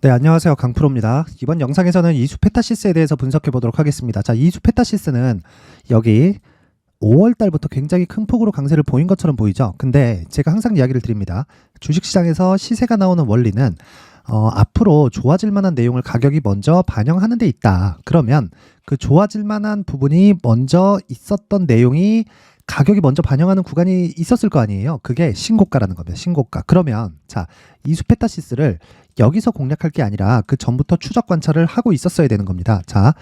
네, 안녕하세요. 강프로입니다. 이번 영상에서는 이수페타시스에 대해서 분석해 보도록 하겠습니다. 자, 이수페타시스는 여기 5월 달부터 굉장히 큰 폭으로 강세를 보인 것처럼 보이죠. 근데 제가 항상 이야기를 드립니다. 주식시장에서 시세가 나오는 원리는 앞으로 좋아질 만한 내용을 가격이 먼저 반영하는 데 있다. 그러면 그 좋아질 만한 부분이 먼저 있었던 내용이 가격이 먼저 반영하는 구간이 있었을 거 아니에요. 그게 신고가라는 겁니다. 신고가. 그러면 자, 이수페타시스를 여기서 공략할 게 아니라 그 전부터 추적 관찰을 하고 있었어야 되는 겁니다. 자,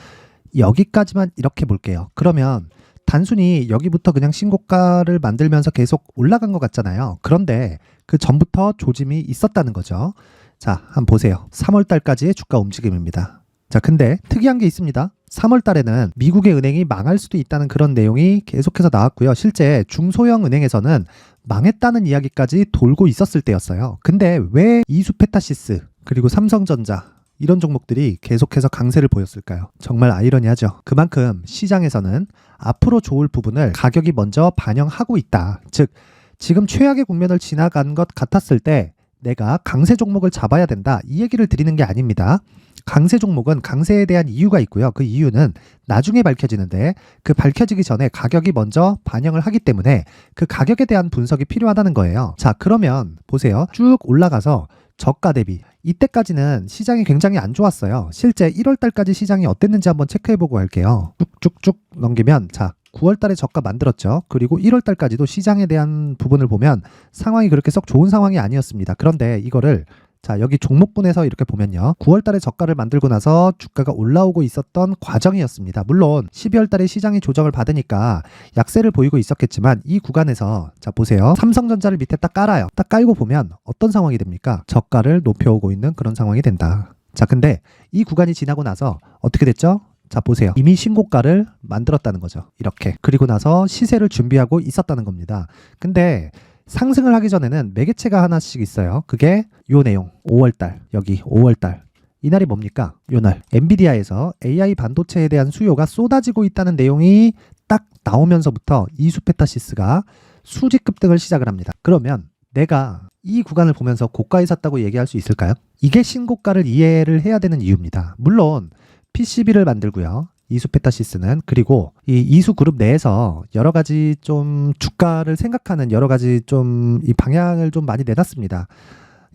여기까지만 이렇게 볼게요. 그러면 단순히 여기부터 그냥 신고가를 만들면서 계속 올라간 것 같잖아요. 그런데 그 전부터 조짐이 있었다는 거죠. 자, 한번 보세요. 3월 달까지의 주가 움직임입니다. 자, 근데 특이한 게 있습니다. 3월 달에는 미국의 은행이 망할 수도 있다는 그런 내용이 계속해서 나왔고요. 실제 중소형 은행에서는 망했다는 이야기까지 돌고 있었을 때였어요. 근데 왜 이수페타시스 그리고 삼성전자 이런 종목들이 계속해서 강세를 보였을까요? 정말 아이러니하죠. 그만큼 시장에서는 앞으로 좋을 부분을 가격이 먼저 반영하고 있다. 즉 지금 최악의 국면을 지나간 것 같았을 때 내가 강세 종목을 잡아야 된다. 이 얘기를 드리는 게 아닙니다. 강세 종목은 강세에 대한 이유가 있고요. 그 이유는 나중에 밝혀지는데 그 밝혀지기 전에 가격이 먼저 반영을 하기 때문에 그 가격에 대한 분석이 필요하다는 거예요. 자, 그러면 보세요. 쭉 올라가서 저가 대비 이때까지는 시장이 굉장히 안 좋았어요. 실제 1월 달까지 시장이 어땠는지 한번 체크해보고 갈게요. 쭉쭉쭉 넘기면 자, 9월 달에 저가 만들었죠. 그리고 1월 달까지도 시장에 대한 부분을 보면 상황이 그렇게 썩 좋은 상황이 아니었습니다. 그런데 이거를 자, 여기 종목분에서 이렇게 보면요. 9월 달에 저가를 만들고 나서 주가가 올라오고 있었던 과정이었습니다. 물론 12월 달에 시장이 조정을 받으니까 약세를 보이고 있었겠지만 이 구간에서 자, 보세요. 삼성전자를 밑에 딱 깔아요. 딱 깔고 보면 어떤 상황이 됩니까? 저가를 높여오고 있는 그런 상황이 된다. 자, 근데 이 구간이 지나고 나서 어떻게 됐죠? 자, 보세요. 이미 신고가를 만들었다는 거죠. 이렇게. 그리고 나서 시세를 준비하고 있었다는 겁니다. 근데 상승을 하기 전에는 매개체가 하나씩 있어요. 그게 요 내용. 5월달. 여기 5월달. 이날이 뭡니까? 요날. 엔비디아에서 AI 반도체에 대한 수요가 쏟아지고 있다는 내용이 딱 나오면서부터 이수페타시스가 수직 급등을 시작을 합니다. 그러면 내가 이 구간을 보면서 고가에 샀다고 얘기할 수 있을까요? 이게 신고가를 이해를 해야 되는 이유입니다. 물론 PCB를 만들고요. 이수페타시스는 그리고 이 이수그룹 내에서 여러 가지 좀 주가를 생각하는 여러 가지 좀 이 방향을 좀 많이 내놨습니다.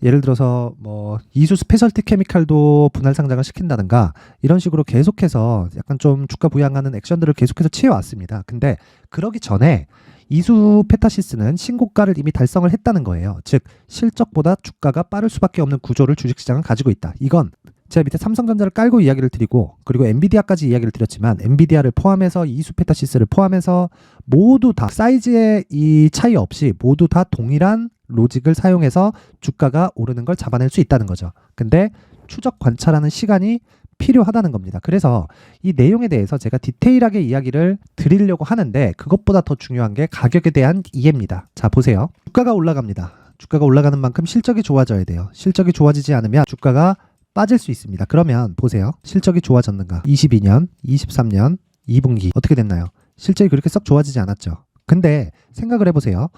예를 들어서 뭐 이수 스페셜티 케미칼도 분할 상장을 시킨다든가 이런 식으로 계속해서 약간 좀 주가 부양하는 액션들을 계속해서 취해왔습니다. 근데 그러기 전에 이수페타시스는 신고가를 이미 달성을 했다는 거예요. 즉 실적보다 주가가 빠를 수밖에 없는 구조를 주식시장은 가지고 있다. 이건 제가 밑에 삼성전자를 깔고 이야기를 드리고 그리고 엔비디아까지 이야기를 드렸지만 엔비디아를 포함해서 이수페타시스를 포함해서 모두 다 사이즈의 이 차이 없이 모두 다 동일한 로직을 사용해서 주가가 오르는 걸 잡아낼 수 있다는 거죠. 근데 추적 관찰하는 시간이 필요하다는 겁니다. 그래서 이 내용에 대해서 제가 디테일하게 이야기를 드리려고 하는데 그것보다 더 중요한 게 가격에 대한 이해입니다. 자, 보세요. 주가가 올라갑니다. 주가가 올라가는 만큼 실적이 좋아져야 돼요. 실적이 좋아지지 않으면 주가가 빠질 수 있습니다. 그러면 보세요. 실적이 좋아졌는가? 22년, 23년, 2분기 어떻게 됐나요? 실적이 그렇게 썩 좋아지지 않았죠. 근데 생각을 해보세요.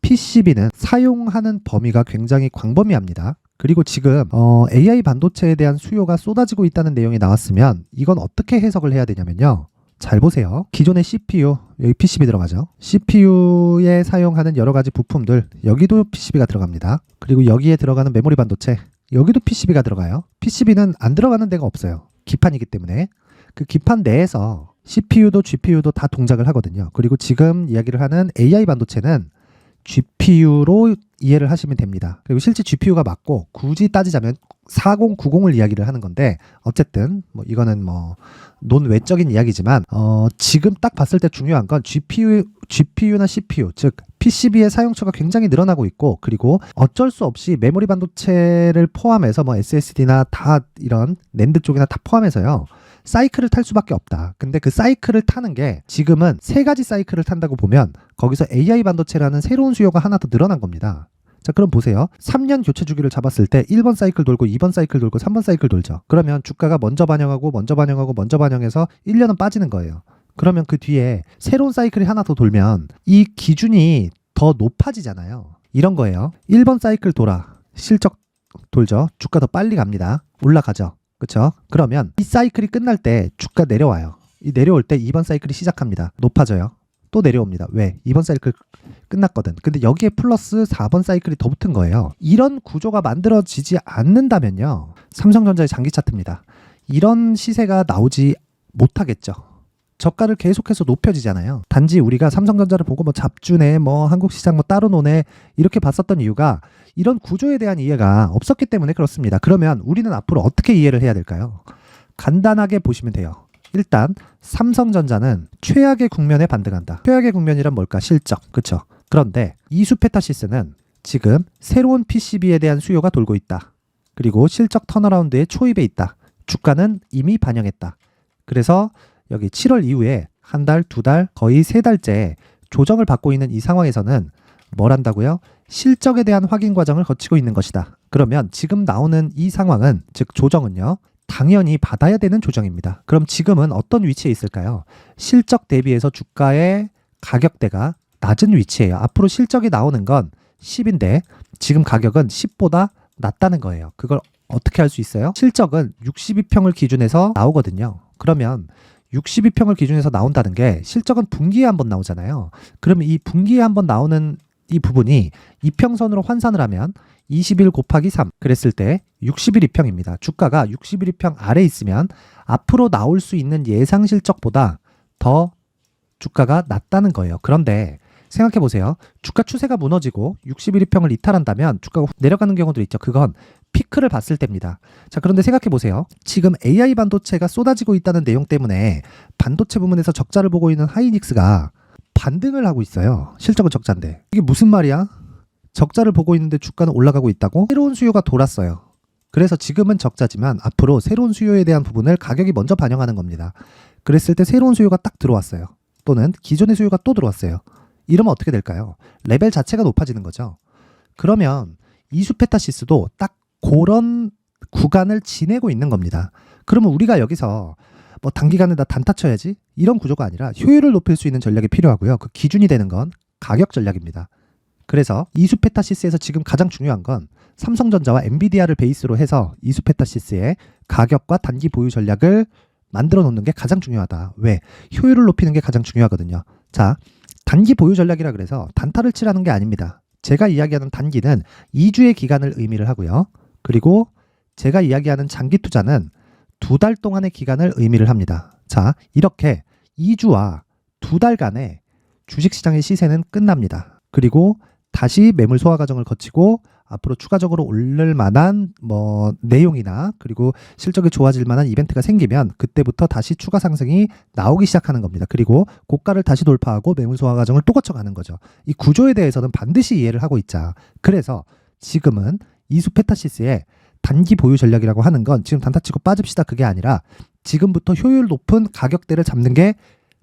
PCB는 사용하는 범위가 굉장히 광범위합니다. 그리고 지금 AI 반도체에 대한 수요가 쏟아지고 있다는 내용이 나왔으면 이건 어떻게 해석을 해야 되냐면요. 잘 보세요. 기존의 CPU, 여기 PCB 들어가죠. CPU에 사용하는 여러 가지 부품들, 여기도 PCB가 들어갑니다. 그리고 여기에 들어가는 메모리 반도체, 여기도 PCB가 들어가요. PCB는 안 들어가는 데가 없어요. 기판이기 때문에. 그 기판 내에서 CPU도 GPU도 다 동작을 하거든요. 그리고 지금 이야기를 하는 AI 반도체는 GPU로 이해를 하시면 됩니다. 그리고 실제 GPU가 맞고 굳이 따지자면 4090을 이야기를 하는 건데 어쨌든 뭐 이거는 뭐 논외적인 이야기지만 지금 딱 봤을 때 중요한 건 GPU나 CPU 즉 PCB의 사용처가 굉장히 늘어나고 있고 그리고 어쩔 수 없이 메모리 반도체를 포함해서 뭐 SSD나 다 이런 낸드 쪽이나 다 포함해서요. 사이클을 탈 수밖에 없다. 근데 그 사이클을 타는 게 지금은 세 가지 사이클을 탄다고 보면 거기서 AI 반도체라는 새로운 수요가 하나 더 늘어난 겁니다. 자, 그럼 보세요. 3년 교체 주기를 잡았을 때 1번 사이클 돌고 2번 사이클 돌고 3번 사이클 돌죠. 그러면 주가가 먼저 반영하고 먼저 반영하고 먼저 반영해서 1년은 빠지는 거예요. 그러면 그 뒤에 새로운 사이클이 하나 더 돌면 이 기준이 더 높아지잖아요. 이런 거예요. 1번 사이클 돌아. 실적 돌죠. 주가 더 빨리 갑니다. 올라가죠. 그렇죠? 그러면 이 사이클이 끝날 때 주가 내려와요. 이 내려올 때 2번 사이클이 시작합니다. 높아져요. 또 내려옵니다. 왜? 2번 사이클 끝났거든. 근데 여기에 플러스 4번 사이클이 더 붙은 거예요. 이런 구조가 만들어지지 않는다면요. 삼성전자의 장기 차트입니다. 이런 시세가 나오지 못하겠죠. 저가를 계속해서 높여지잖아요. 단지 우리가 삼성전자를 보고 뭐 잡주네, 뭐 한국시장 뭐 따로 노네 이렇게 봤었던 이유가 이런 구조에 대한 이해가 없었기 때문에 그렇습니다. 그러면 우리는 앞으로 어떻게 이해를 해야 될까요? 간단하게 보시면 돼요. 일단 삼성전자는 최악의 국면에 반등한다. 최악의 국면이란 뭘까? 실적. 그렇죠? 그런데 이수페타시스는 지금 새로운 PCB에 대한 수요가 돌고 있다. 그리고 실적 턴어라운드의 초입에 있다. 주가는 이미 반영했다. 그래서 여기 7월 이후에 한 달, 두 달, 거의 세 달째 조정을 받고 있는 이 상황에서는 뭘 한다고요? 실적에 대한 확인 과정을 거치고 있는 것이다. 그러면 지금 나오는 이 상황은, 즉 조정은요, 당연히 받아야 되는 조정입니다. 그럼 지금은 어떤 위치에 있을까요? 실적 대비해서 주가의 가격대가 낮은 위치예요. 앞으로 실적이 나오는 건 10인데 지금 가격은 10보다 낮다는 거예요. 그걸 어떻게 할 수 있어요? 실적은 62평을 기준해서 나오거든요. 그러면 62평을 기준해서 나온다는 게 실적은 분기에 한번 나오잖아요. 그러면 이 분기에 한번 나오는 이 부분이 이평선으로 환산을 하면 21 곱하기 3 그랬을 때 61이평입니다. 주가가 61이평 아래 있으면 앞으로 나올 수 있는 예상 실적보다 더 주가가 낮다는 거예요. 그런데 생각해 보세요. 주가 추세가 무너지고 61이평을 이탈한다면 주가가 내려가는 경우도 있죠. 그건 피크를 봤을 때입니다. 자, 그런데 생각해 보세요. 지금 AI 반도체가 쏟아지고 있다는 내용 때문에 반도체 부문에서 적자를 보고 있는 하이닉스가 반등을 하고 있어요. 실적은 적자인데. 이게 무슨 말이야? 적자를 보고 있는데 주가는 올라가고 있다고? 새로운 수요가 돌았어요. 그래서 지금은 적자지만 앞으로 새로운 수요에 대한 부분을 가격이 먼저 반영하는 겁니다. 그랬을 때 새로운 수요가 딱 들어왔어요. 또는 기존의 수요가 또 들어왔어요. 이러면 어떻게 될까요? 레벨 자체가 높아지는 거죠. 그러면 이수페타시스도 딱 그런 구간을 지내고 있는 겁니다. 그러면 우리가 여기서 뭐 단기간에 다 단타 쳐야지 이런 구조가 아니라 효율을 높일 수 있는 전략이 필요하고요. 그 기준이 되는 건 가격 전략입니다. 그래서 이수페타시스에서 지금 가장 중요한 건 삼성전자와 엔비디아를 베이스로 해서 이수페타시스의 가격과 단기 보유 전략을 만들어 놓는 게 가장 중요하다. 왜? 효율을 높이는 게 가장 중요하거든요. 자, 단기 보유 전략이라 그래서 단타를 치라는 게 아닙니다. 제가 이야기하는 단기는 2주의 기간을 의미를 하고요. 그리고 제가 이야기하는 장기 투자는 2달 동안의 기간을 의미를 합니다. 자, 이렇게 2주와 2달간의 주식시장의 시세는 끝납니다. 그리고 다시 매물 소화 과정을 거치고 앞으로 추가적으로 오를 만한 뭐 내용이나 그리고 실적이 좋아질 만한 이벤트가 생기면 그때부터 다시 추가 상승이 나오기 시작하는 겁니다. 그리고 고가를 다시 돌파하고 매물 소화 과정을 또 거쳐가는 거죠. 이 구조에 대해서는 반드시 이해를 하고 있자. 그래서 지금은 이수페타시스의 단기 보유 전략이라고 하는 건 지금 단타 치고 빠집시다 그게 아니라 지금부터 효율 높은 가격대를 잡는 게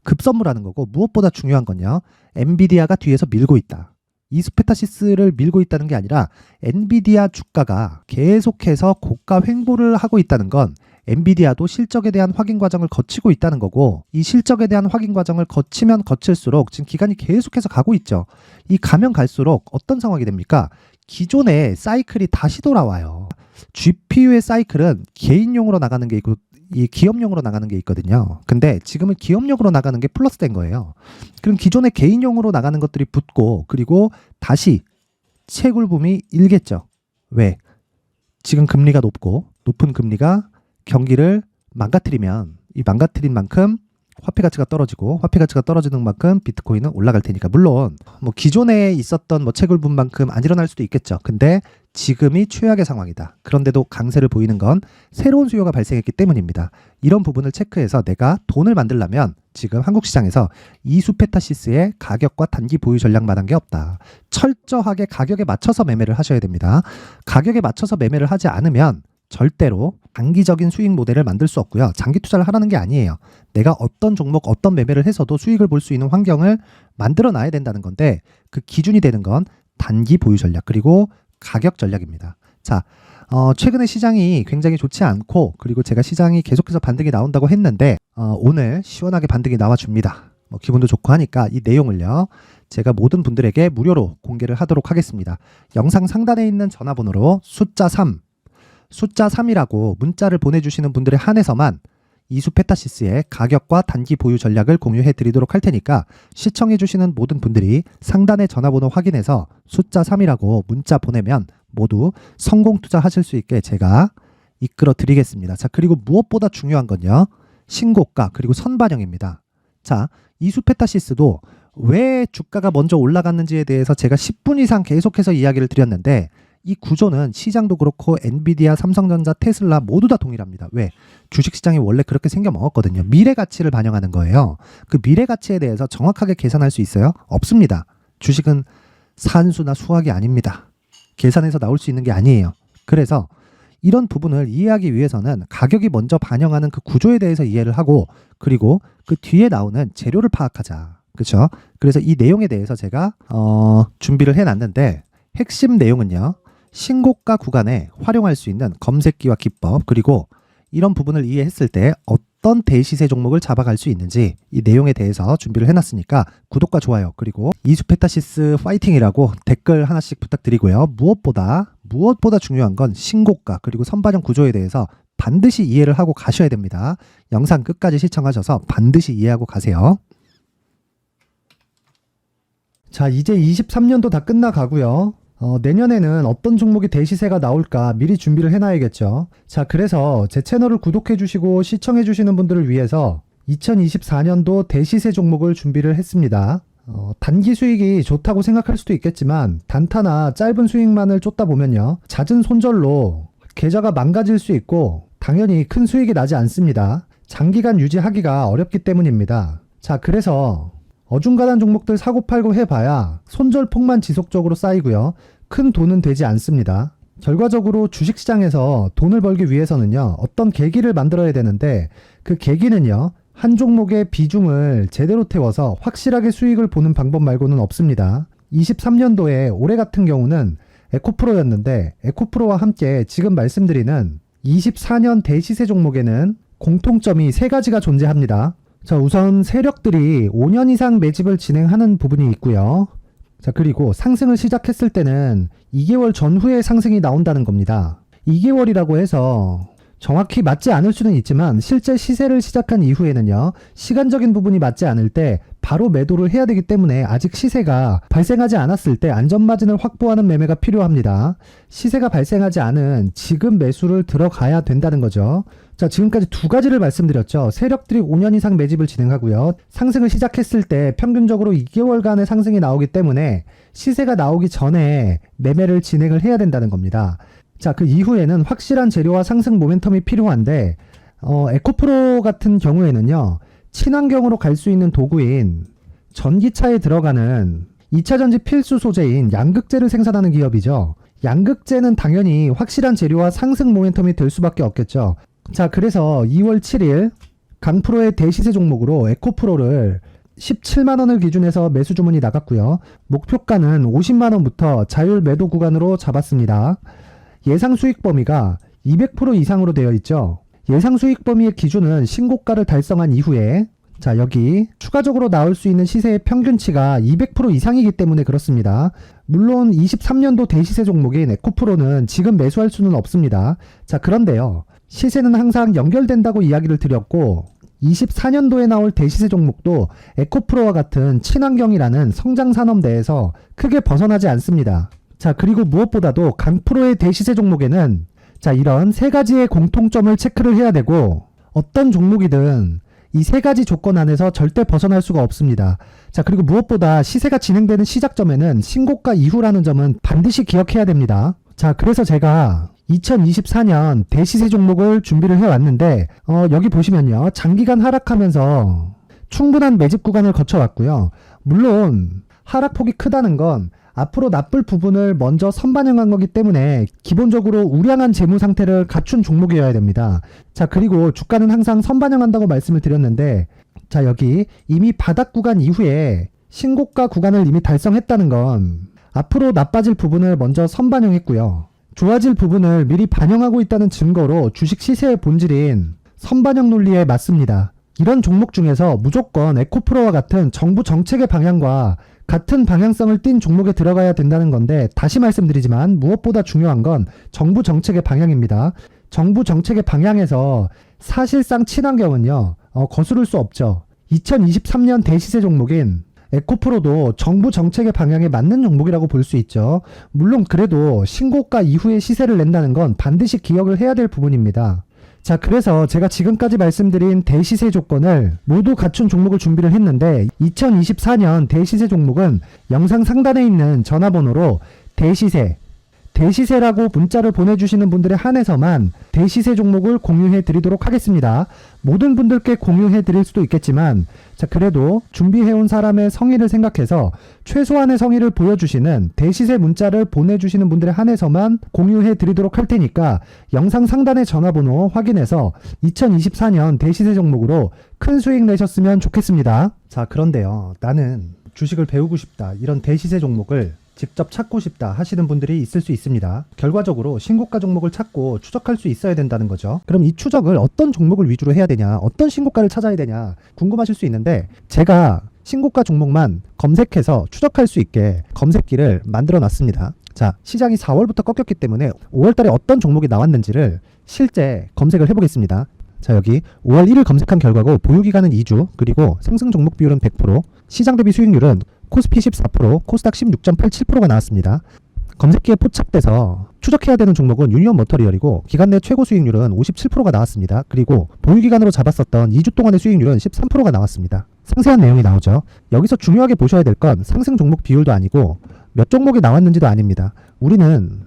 급선무라는 거고 무엇보다 중요한 건요. 엔비디아가 뒤에서 밀고 있다. 이수페타시스를 밀고 있다는 게 아니라 엔비디아 주가가 계속해서 고가 횡보를 하고 있다는 건 엔비디아도 실적에 대한 확인 과정을 거치고 있다는 거고 이 실적에 대한 확인 과정을 거치면 거칠수록 지금 기간이 계속해서 가고 있죠. 이 가면 갈수록 어떤 상황이 됩니까? 기존의 사이클이 다시 돌아와요. GPU의 사이클은 개인용으로 나가는 게 있고 이 기업용으로 나가는 게 있거든요. 근데 지금은 기업용으로 나가는 게 플러스 된 거예요. 그럼 기존의 개인용으로 나가는 것들이 붙고 그리고 다시 채굴붐이 일겠죠. 왜? 지금 금리가 높고 높은 금리가 경기를 망가뜨리면 이 망가뜨린 만큼 화폐 가치가 떨어지고 화폐 가치가 떨어지는 만큼 비트코인은 올라갈 테니까 물론 뭐 기존에 있었던 뭐 채굴붐만큼 안 일어날 수도 있겠죠. 근데 지금이 최악의 상황이다. 그런데도 강세를 보이는 건 새로운 수요가 발생했기 때문입니다. 이런 부분을 체크해서 내가 돈을 만들려면 지금 한국 시장에서 이수페타시스의 가격과 단기 보유 전략만한 게 없다. 철저하게 가격에 맞춰서 매매를 하셔야 됩니다. 가격에 맞춰서 매매를 하지 않으면 절대로 단기적인 수익 모델을 만들 수 없고요. 장기 투자를 하라는 게 아니에요. 내가 어떤 종목, 어떤 매매를 해서도 수익을 볼 수 있는 환경을 만들어 놔야 된다는 건데 그 기준이 되는 건 단기 보유 전략 그리고 가격 전략입니다. 자, 최근에 시장이 굉장히 좋지 않고 그리고 제가 시장이 계속해서 반등이 나온다고 했는데 오늘 시원하게 반등이 나와줍니다. 뭐 기분도 좋고 하니까 이 내용을요. 제가 모든 분들에게 무료로 공개를 하도록 하겠습니다. 영상 상단에 있는 전화번호로 숫자 3이라고 문자를 보내주시는 분들에 한해서만 이수페타시스의 가격과 단기 보유 전략을 공유해 드리도록 할 테니까 시청해 주시는 모든 분들이 상단의 전화번호 확인해서 숫자 3이라고 문자 보내면 모두 성공 투자하실 수 있게 제가 이끌어 드리겠습니다. 자, 그리고 무엇보다 중요한 건요. 신고가 그리고 선반영입니다. 자, 이수페타시스도 왜 주가가 먼저 올라갔는지에 대해서 제가 10분 이상 계속해서 이야기를 드렸는데 이 구조는 시장도 그렇고 엔비디아, 삼성전자, 테슬라 모두 다 동일합니다. 왜? 주식시장이 원래 그렇게 생겨 먹었거든요. 미래 가치를 반영하는 거예요. 그 미래 가치에 대해서 정확하게 계산할 수 있어요? 없습니다. 주식은 산수나 수학이 아닙니다. 계산해서 나올 수 있는 게 아니에요. 그래서 이런 부분을 이해하기 위해서는 가격이 먼저 반영하는 그 구조에 대해서 이해를 하고 그리고 그 뒤에 나오는 재료를 파악하자. 그렇죠? 그래서 이 내용에 대해서 제가 준비를 해놨는데 핵심 내용은요. 신고가 구간에 활용할 수 있는 검색기와 기법 그리고 이런 부분을 이해했을 때 어떤 대시세 종목을 잡아갈 수 있는지 이 내용에 대해서 준비를 해놨으니까 구독과 좋아요 그리고 이수페타시스 파이팅이라고 댓글 하나씩 부탁드리고요. 무엇보다 중요한 건 신고가 그리고 선반영 구조에 대해서 반드시 이해를 하고 가셔야 됩니다. 영상 끝까지 시청하셔서 반드시 이해하고 가세요. 자, 이제 23년도 다 끝나가고요. 내년에는 어떤 종목이 대시세가 나올까 미리 준비를 해놔야겠죠. 자, 그래서 제 채널을 구독해주시고 시청해주시는 분들을 위해서 2024년도 대시세 종목을 준비를 했습니다. 단기 수익이 좋다고 생각할 수도 있겠지만 단타나 짧은 수익만을 쫓다 보면요. 잦은 손절로 계좌가 망가질 수 있고 당연히 큰 수익이 나지 않습니다. 장기간 유지하기가 어렵기 때문입니다. 자, 그래서 어중간한 종목들 사고팔고 해봐야 손절폭만 지속적으로 쌓이고요. 큰 돈은 되지 않습니다. 결과적으로 주식시장에서 돈을 벌기 위해서는요. 어떤 계기를 만들어야 되는데 그 계기는요. 한 종목의 비중을 제대로 태워서 확실하게 수익을 보는 방법 말고는 없습니다. 23년도에 올해 같은 경우는 에코프로였는데 에코프로와 함께 지금 말씀드리는 24년 대시세 종목에는 공통점이 3가지가 존재합니다. 자, 우선 세력들이 5년 이상 매집을 진행하는 부분이 있고요. 자, 그리고 상승을 시작했을 때는 2개월 전후에 상승이 나온다는 겁니다. 2개월이라고 해서 정확히 맞지 않을 수는 있지만 실제 시세를 시작한 이후에는요. 시간적인 부분이 맞지 않을 때 바로 매도를 해야 되기 때문에 아직 시세가 발생하지 않았을 때 안전마진을 확보하는 매매가 필요합니다. 시세가 발생하지 않은 지금 매수를 들어가야 된다는 거죠. 자, 지금까지 2가지를 말씀드렸죠. 세력들이 5년 이상 매집을 진행하고요. 상승을 시작했을 때 평균적으로 2개월간의 상승이 나오기 때문에 시세가 나오기 전에 매매를 진행을 해야 된다는 겁니다. 자, 그 이후에는 확실한 재료와 상승 모멘텀이 필요한데 에코프로 같은 경우에는요. 친환경으로 갈 수 있는 도구인 전기차에 들어가는 2차전지 필수 소재인 양극재를 생산하는 기업이죠. 양극재는 당연히 확실한 재료와 상승 모멘텀이 될 수밖에 없겠죠. 자, 그래서 2월 7일 강프로의 대시세 종목으로 에코프로를 17만원을 기준해서 매수 주문이 나갔고요. 목표가는 50만원부터 자율 매도 구간으로 잡았습니다. 예상 수익 범위가 200% 이상으로 되어 있죠. 예상 수익 범위의 기준은 신고가를 달성한 이후에 자, 여기 추가적으로 나올 수 있는 시세의 평균치가 200% 이상이기 때문에 그렇습니다. 물론 23년도 대시세 종목인 에코프로는 지금 매수할 수는 없습니다. 자, 그런데요. 시세는 항상 연결된다고 이야기를 드렸고 24년도에 나올 대시세 종목도 에코프로와 같은 친환경이라는 성장산업 내에서 크게 벗어나지 않습니다. 자, 그리고 무엇보다도 강프로의 대시세 종목에는 자, 이런 3가지의 공통점을 체크를 해야 되고 어떤 종목이든 이 3가지 조건 안에서 절대 벗어날 수가 없습니다. 자, 그리고 무엇보다 시세가 진행되는 시작점에는 신고가 이후라는 점은 반드시 기억해야 됩니다. 자, 그래서 제가 2024년 대시세 종목을 준비를 해왔는데 여기 보시면요. 장기간 하락하면서 충분한 매집 구간을 거쳐왔고요. 물론 하락폭이 크다는 건 앞으로 나쁠 부분을 먼저 선반영한 거기 때문에 기본적으로 우량한 재무 상태를 갖춘 종목이어야 됩니다. 자, 그리고 주가는 항상 선반영한다고 말씀을 드렸는데 자, 여기 이미 바닥 구간 이후에 신고가 구간을 이미 달성했다는 건 앞으로 나빠질 부분을 먼저 선반영했고요. 좋아질 부분을 미리 반영하고 있다는 증거로 주식 시세의 본질인 선반영 논리에 맞습니다. 이런 종목 중에서 무조건 에코프로와 같은 정부 정책의 방향과 같은 방향성을 띈 종목에 들어가야 된다는 건데, 다시 말씀드리지만 무엇보다 중요한 건 정부 정책의 방향입니다. 정부 정책의 방향에서 사실상 친환경은요, 거스를 수 없죠. 2023년 대시세 종목인 에코프로도 정부 정책의 방향에 맞는 종목이라고 볼 수 있죠. 물론 그래도 신고가 이후에 시세를 낸다는 건 반드시 기억을 해야 될 부분입니다. 자, 그래서 제가 지금까지 말씀드린 대시세 조건을 모두 갖춘 종목을 준비를 했는데, 2024년 대시세 종목은 영상 상단에 있는 전화번호로 대시세라고 문자를 보내주시는 분들에 한해서만 대시세 종목을 공유해 드리도록 하겠습니다. 모든 분들께 공유해 드릴 수도 있겠지만, 자, 그래도 준비해온 사람의 성의를 생각해서 최소한의 성의를 보여주시는 대시세 문자를 보내주시는 분들에 한해서만 공유해 드리도록 할 테니까 영상 상단의 전화번호 확인해서 2024년 대시세 종목으로 큰 수익 내셨으면 좋겠습니다. 자, 그런데요, 나는 주식을 배우고 싶다, 이런 대시세 종목을 직접 찾고 싶다 하시는 분들이 있을 수 있습니다. 결과적으로 신고가 종목을 찾고 추적할 수 있어야 된다는 거죠. 그럼 이 추적을 어떤 종목을 위주로 해야 되냐, 어떤 신고가를 찾아야 되냐 궁금하실 수 있는데, 제가 신고가 종목만 검색해서 추적할 수 있게 검색기를 만들어 놨습니다. 자, 시장이 4월부터 꺾였기 때문에 5월달에 어떤 종목이 나왔는지를 실제 검색을 해보겠습니다. 자, 여기 5월 1일 검색한 결과고, 보유기간은 2주, 그리고 상승 종목 비율은 100%, 시장 대비 수익률은 코스피 14%, 코스닥 16.87%가 나왔습니다. 검색기에 포착돼서 추적해야 되는 종목은 유니온 머터리얼이고, 기간 내 최고 수익률은 57%가 나왔습니다. 그리고 보유기간으로 잡았었던 2주 동안의 수익률은 13%가 나왔습니다. 상세한 내용이 나오죠. 여기서 중요하게 보셔야 될 건 상승 종목 비율도 아니고 몇 종목이 나왔는지도 아닙니다. 우리는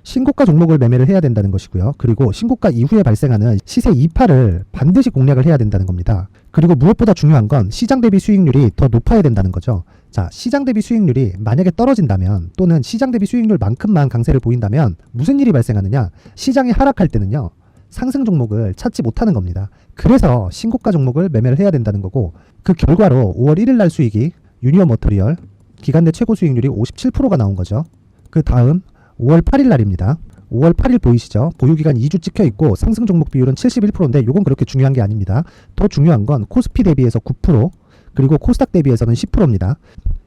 신고가 종목을 매매를 해야 된다는 것이고요. 그리고 신고가 이후에 발생하는 시세 이파를 반드시 공략을 해야 된다는 겁니다. 그리고 무엇보다 중요한 건 시장 대비 수익률이 더 높아야 된다는 거죠. 자, 시장 대비 수익률이 만약에 떨어진다면, 또는 시장 대비 수익률만큼만 강세를 보인다면 무슨 일이 발생하느냐? 시장이 하락할 때는요, 상승 종목을 찾지 못하는 겁니다. 그래서 신고가 종목을 매매를 해야 된다는 거고, 그 결과로 5월 1일 날 수익이 유니온 머터리얼 기간 내 최고 수익률이 57%가 나온 거죠. 그 다음 5월 8일 날입니다. 5월 8일 보이시죠? 보유기간 2주 찍혀 있고 상승 종목 비율은 71%인데 이건 그렇게 중요한 게 아닙니다. 더 중요한 건 코스피 대비해서 9%, 그리고 코스닥 대비해서는 10%입니다.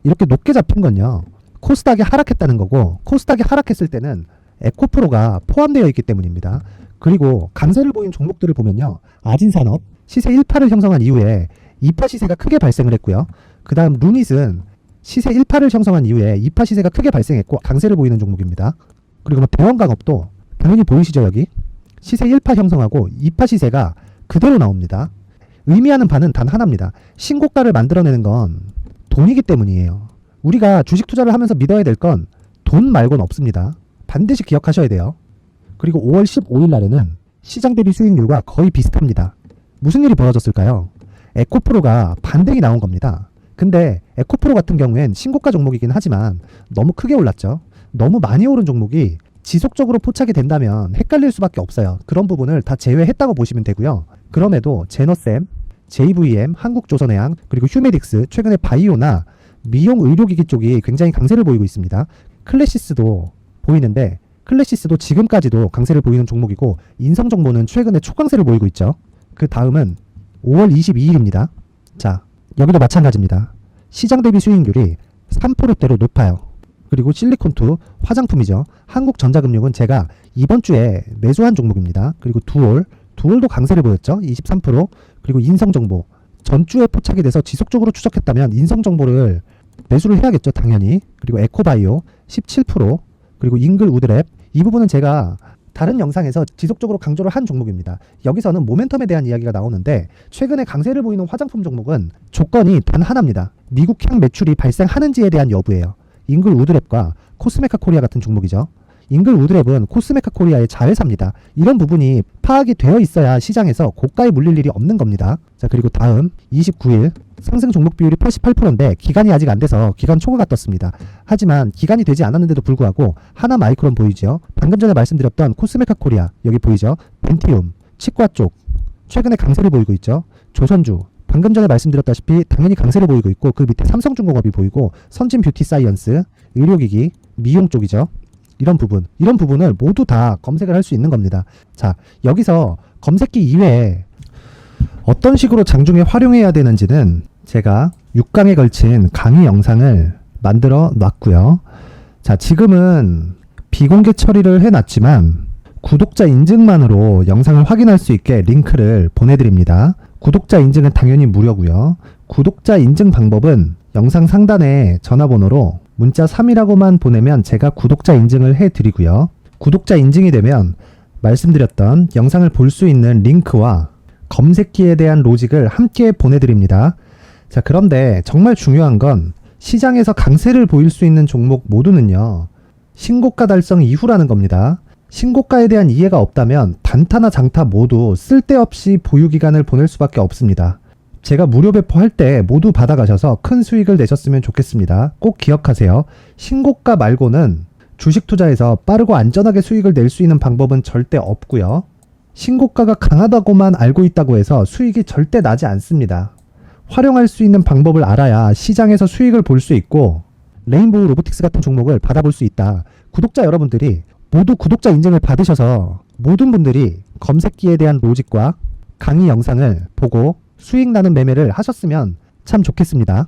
이렇게 높게 잡힌 건요, 코스닥이 하락했다는 거고, 코스닥이 하락했을 때는 에코프로가 포함되어 있기 때문입니다. 그리고 강세를 보인 종목들을 보면요, 아진산업 시세 1파를 형성한 이후에 2파 시세가 크게 발생을 했고요. 그 다음 루닛은 시세 1파를 형성한 이후에 2파 시세가 크게 발생했고 강세를 보이는 종목입니다. 그리고 뭐 대원강업도 당연히 보이시죠? 여기 시세 1파 형성하고 2파 시세가 그대로 나옵니다. 의미하는 바는 단 하나입니다. 신고가를 만들어내는 건 돈이기 때문이에요. 우리가 주식 투자를 하면서 믿어야 될 건 돈 말고는 없습니다. 반드시 기억하셔야 돼요. 그리고 5월 15일 날에는 시장 대비 수익률과 거의 비슷합니다. 무슨 일이 벌어졌을까요? 에코프로가 반등이 나온 겁니다. 근데 에코프로 같은 경우엔 신고가 종목이긴 하지만 너무 크게 올랐죠. 너무 많이 오른 종목이 지속적으로 포착이 된다면 헷갈릴 수밖에 없어요. 그런 부분을 다 제외했다고 보시면 되고요. 그럼에도 제너셈, JVM, 한국조선해양, 그리고 휴메딕스, 최근에 바이오나 미용 의료기기 쪽이 굉장히 강세를 보이고 있습니다. 클래시스도 보이는데, 클래시스도 지금까지도 강세를 보이는 종목이고, 인성정보는 최근에 초강세를 보이고 있죠. 그 다음은 5월 22일입니다. 자, 여기도 마찬가지입니다. 시장 대비 수익률이 3%대로 높아요. 그리고 실리콘2 화장품이죠. 한국전자금융은 제가 이번 주에 매수한 종목입니다. 그리고 두올도 강세를 보였죠. 23%. 그리고 인성정보 전주에 포착이 돼서 지속적으로 추적했다면 인성정보를 매수를 해야겠죠, 당연히. 그리고 에코바이오 17%. 그리고 잉글 우드랩, 이 부분은 제가 다른 영상에서 지속적으로 강조를 한 종목입니다. 여기서는 모멘텀에 대한 이야기가 나오는데, 최근에 강세를 보이는 화장품 종목은 조건이 단 하나입니다. 미국향 매출이 발생하는지에 대한 여부예요. 잉글 우드랩과 코스메카 코리아 같은 종목이죠. 잉글 우드랩은 코스메카 코리아의 자회사입니다. 이런 부분이 파악이 되어 있어야 시장에서 고가에 물릴 일이 없는 겁니다. 자, 그리고 다음 29일 상승 종목 비율이 88%인데 기간이 아직 안 돼서 기간 초과가 떴습니다. 하지만 기간이 되지 않았는데도 불구하고 하나 마이크론 보이죠? 방금 전에 말씀드렸던 코스메카 코리아 여기 보이죠? 벤티움, 치과 쪽 최근에 강세를 보이고 있죠. 조선주 방금 전에 말씀드렸다시피 당연히 강세를 보이고 있고, 그 밑에 삼성중공업이 보이고, 선진 뷰티 사이언스, 의료기기, 미용 쪽이죠. 이런 부분을 모두 다 검색을 할 수 있는 겁니다. 자, 여기서 검색기 이외에 어떤 식으로 장중에 활용해야 되는지는 제가 6강에 걸친 강의 영상을 만들어 놨고요. 자, 지금은 비공개 처리를 해놨지만 구독자 인증만으로 영상을 확인할 수 있게 링크를 보내드립니다. 구독자 인증은 당연히 무료고요. 구독자 인증 방법은 영상 상단에 전화번호로 문자 3이라고만 보내면 제가 구독자 인증을 해드리고요. 구독자 인증이 되면 말씀드렸던 영상을 볼 수 있는 링크와 검색기에 대한 로직을 함께 보내드립니다. 자, 그런데 정말 중요한 건 시장에서 강세를 보일 수 있는 종목 모두는요, 신고가 달성 이후라는 겁니다. 신고가에 대한 이해가 없다면 단타나 장타 모두 쓸데없이 보유기간을 보낼 수밖에 없습니다. 제가 무료 배포할 때 모두 받아가셔서 큰 수익을 내셨으면 좋겠습니다. 꼭 기억하세요. 신고가 말고는 주식 투자에서 빠르고 안전하게 수익을 낼 수 있는 방법은 절대 없고요. 신고가가 강하다고만 알고 있다고 해서 수익이 절대 나지 않습니다. 활용할 수 있는 방법을 알아야 시장에서 수익을 볼 수 있고 레인보우 로보틱스 같은 종목을 받아볼 수 있다. 구독자 여러분들이 모두 구독자 인증을 받으셔서 모든 분들이 검색기에 대한 로직과 강의 영상을 보고 수익 나는 매매를 하셨으면 참 좋겠습니다.